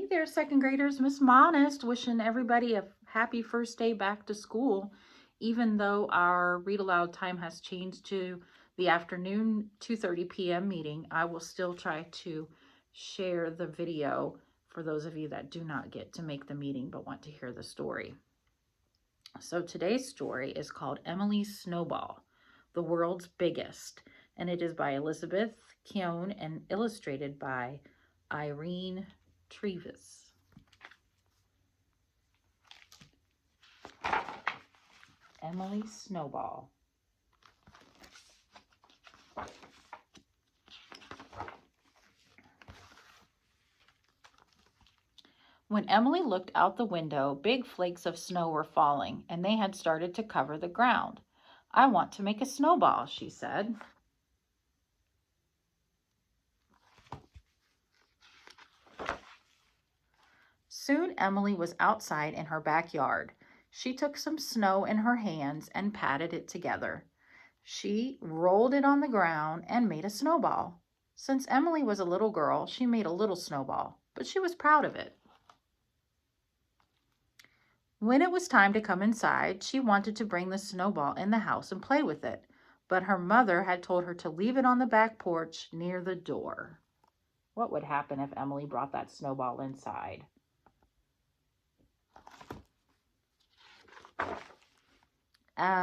there, second graders. Miss Monist wishing everybody a happy first day back to school. Even though our read aloud time has changed to the afternoon 2:30 p.m. meeting, I will still try to share the video for those of you that do not get to make the meeting but want to hear the story. So today's story is called Emily's Snowball, the World's Biggest, and it is by Elizabeth Keown and illustrated by Irene Trevis. Emily's Snowball. When Emily looked out the window, big flakes of snow were falling, and they had started to cover the ground. "I want to make a snowball," she said. Soon Emily was outside in her backyard. She took some snow in her hands and patted it together. She rolled it on the ground and made a snowball. Since Emily was a little girl, she made a little snowball, but she was proud of it. When it was time to come inside, she wanted to bring the snowball in the house and play with it, but her mother had told her to leave it on the back porch near the door. What would happen if Emily brought that snowball inside?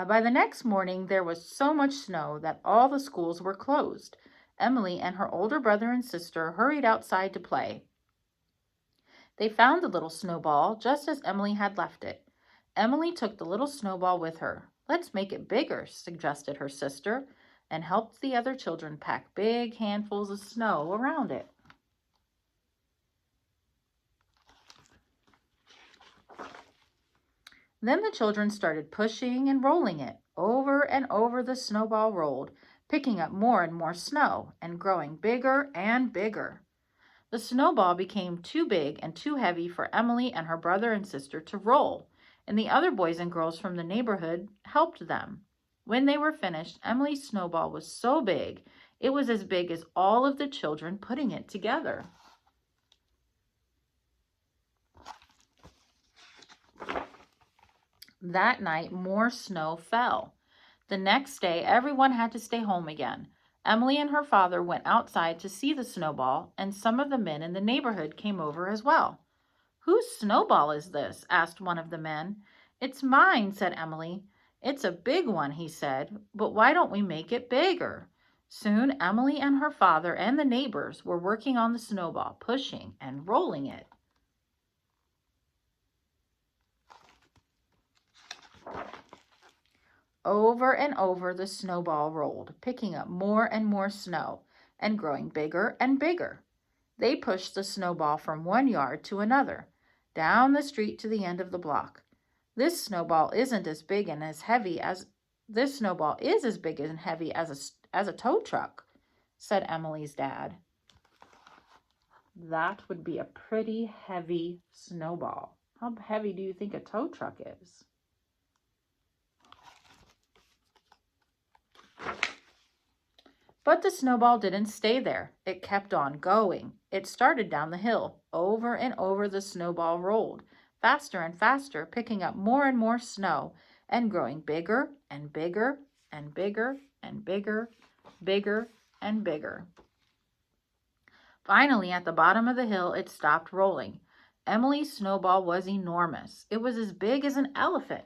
By the next morning, there was so much snow that all the schools were closed. Emily and her older brother and sister hurried outside to play. They found the little snowball just as Emily had left it. Emily took the little snowball with her. "Let's make it bigger," suggested her sister, and helped the other children pack big handfuls of snow around it. Then the children started pushing and rolling it. Over and over the snowball rolled, picking up more and more snow and growing bigger and bigger. The snowball became too big and too heavy for Emily and her brother and sister to roll, and the other boys and girls from the neighborhood helped them. When they were finished, Emily's snowball was so big, it was as big as all of the children putting it together. That night, more snow fell. The next day, everyone had to stay home again. Emily and her father went outside to see the snowball, and some of the men in the neighborhood came over as well. "Whose snowball is this?" asked one of the men. "It's mine," said Emily. "It's a big one," he said, "but why don't we make it bigger?" Soon Emily and her father and the neighbors were working on the snowball, pushing and rolling it. Over and over the snowball rolled, picking up more and more snow and growing bigger and bigger. They pushed the snowball from one yard to another, down the street to the end of the block. This snowball is as big and heavy as a tow truck," said Emily's dad. That would be a pretty heavy snowball. How heavy do you think a tow truck is? But the snowball didn't stay there. It kept on going. It started down the hill. Over and over the snowball rolled, faster and faster, picking up more and more snow and growing bigger and bigger and bigger and bigger, bigger and bigger. Finally, at the bottom of the hill, it stopped rolling. Emily's snowball was enormous. It was as big as an elephant.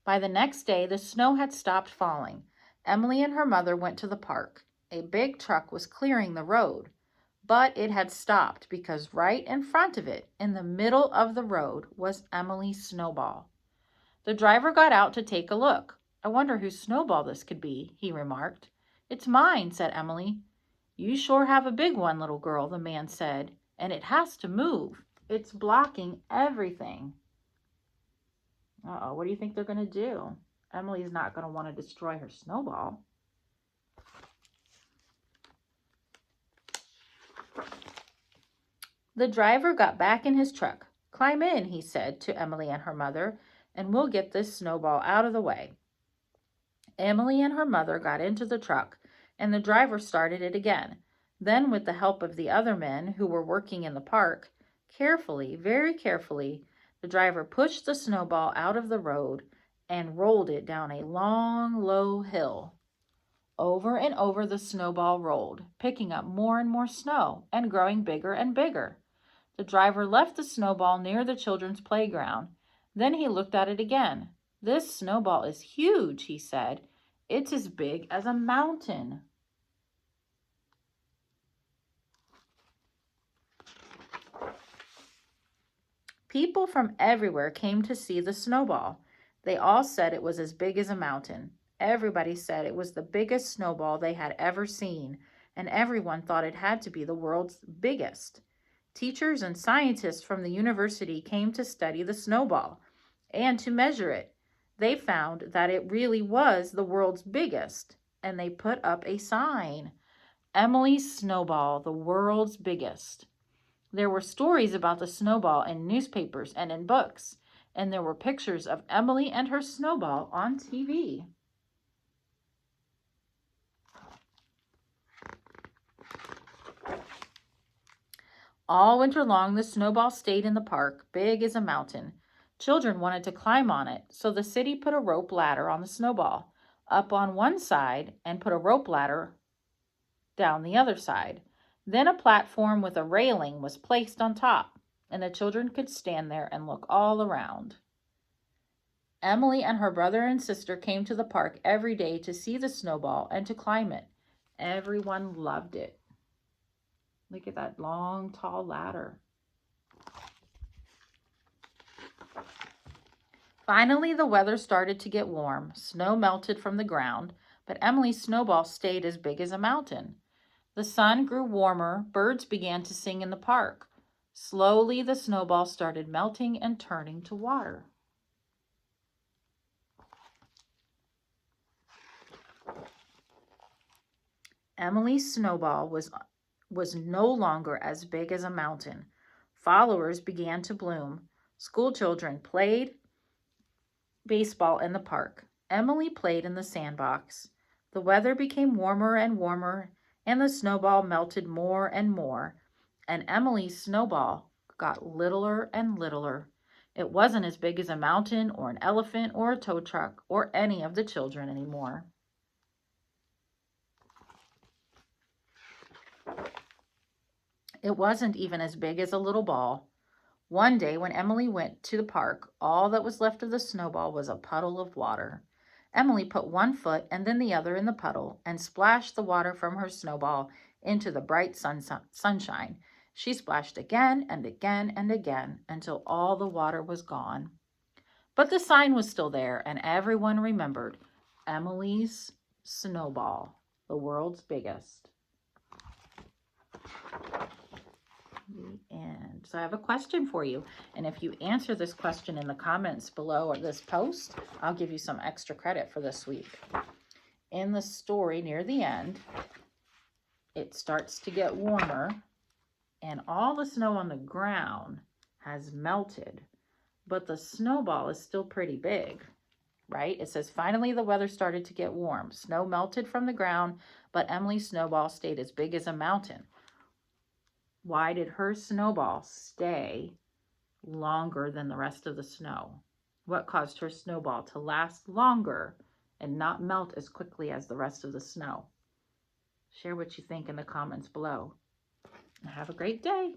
By the next day, the snow had stopped falling. Emily and her mother went to the park. A big truck was clearing the road, but it had stopped because right in front of it, in the middle of the road, was Emily's snowball. The driver got out to take a look. "I wonder whose snowball this could be," he remarked. "It's mine," said Emily. "You sure have a big one, little girl," the man said, "and it has to move. It's blocking everything." Uh-oh, what do you think they're going to do? Emily's not going to want to destroy her snowball. The driver got back in his truck. "Climb in," he said to Emily and her mother, "and we'll get this snowball out of the way." Emily and her mother got into the truck, and the driver started it again. Then, with the help of the other men who were working in the park, carefully, very carefully, the driver pushed the snowball out of the road and rolled it down a long, low hill. Over and over the snowball rolled, picking up more and more snow and growing bigger and bigger. The driver left the snowball near the children's playground. Then he looked at it again. "This snowball is huge," he said. "It's as big as a mountain." People from everywhere came to see the snowball. They all said it was as big as a mountain. Everybody said it was the biggest snowball they had ever seen, and everyone thought it had to be the world's biggest. Teachers and scientists from the university came to study the snowball and to measure it. They found that it really was the world's biggest, and they put up a sign, "Emily's Snowball, the world's biggest." There were stories about the snowball in newspapers and in books, and there were pictures of Emily and her snowball on TV. All winter long, the snowball stayed in the park, big as a mountain. Children wanted to climb on it, so the city put a rope ladder on the snowball, up on one side, and put a rope ladder down the other side. Then a platform with a railing was placed on top, and the children could stand there and look all around. Emily and her brother and sister came to the park every day to see the snowball and to climb it. Everyone loved it. Look at that long, tall ladder. Finally, the weather started to get warm. Snow melted from the ground, but Emily's snowball stayed as big as a mountain. The sun grew warmer. Birds began to sing in the park. Slowly, the snowball started melting and turning to water. Emily's snowball was no longer as big as a mountain. Followers began to bloom. School children played baseball in the park. Emily played in the sandbox. The weather became warmer and warmer, and the snowball melted more and more, and Emily's snowball got littler and littler. It wasn't as big as a mountain or an elephant or a tow truck or any of the children anymore. It wasn't even as big as a little ball. One day when Emily went to the park, all that was left of the snowball was a puddle of water. Emily put one foot and then the other in the puddle and splashed the water from her snowball into the bright sunshine. She splashed again and again and again until all the water was gone. But the sign was still there, and everyone remembered Emily's Snowball, the world's biggest. And so I have a question for you, and if you answer this question in the comments below or this post, I'll give you some extra credit for this week. In the story near the end, it starts to get warmer and all the snow on the ground has melted, but the snowball is still pretty big, right? It says, finally the weather started to get warm. Snow melted from the ground, but Emily's snowball stayed as big as a mountain. Why did her snowball stay longer than the rest of the snow? What caused her snowball to last longer and not melt as quickly as the rest of the snow? Share what you think in the comments below. Have a great day.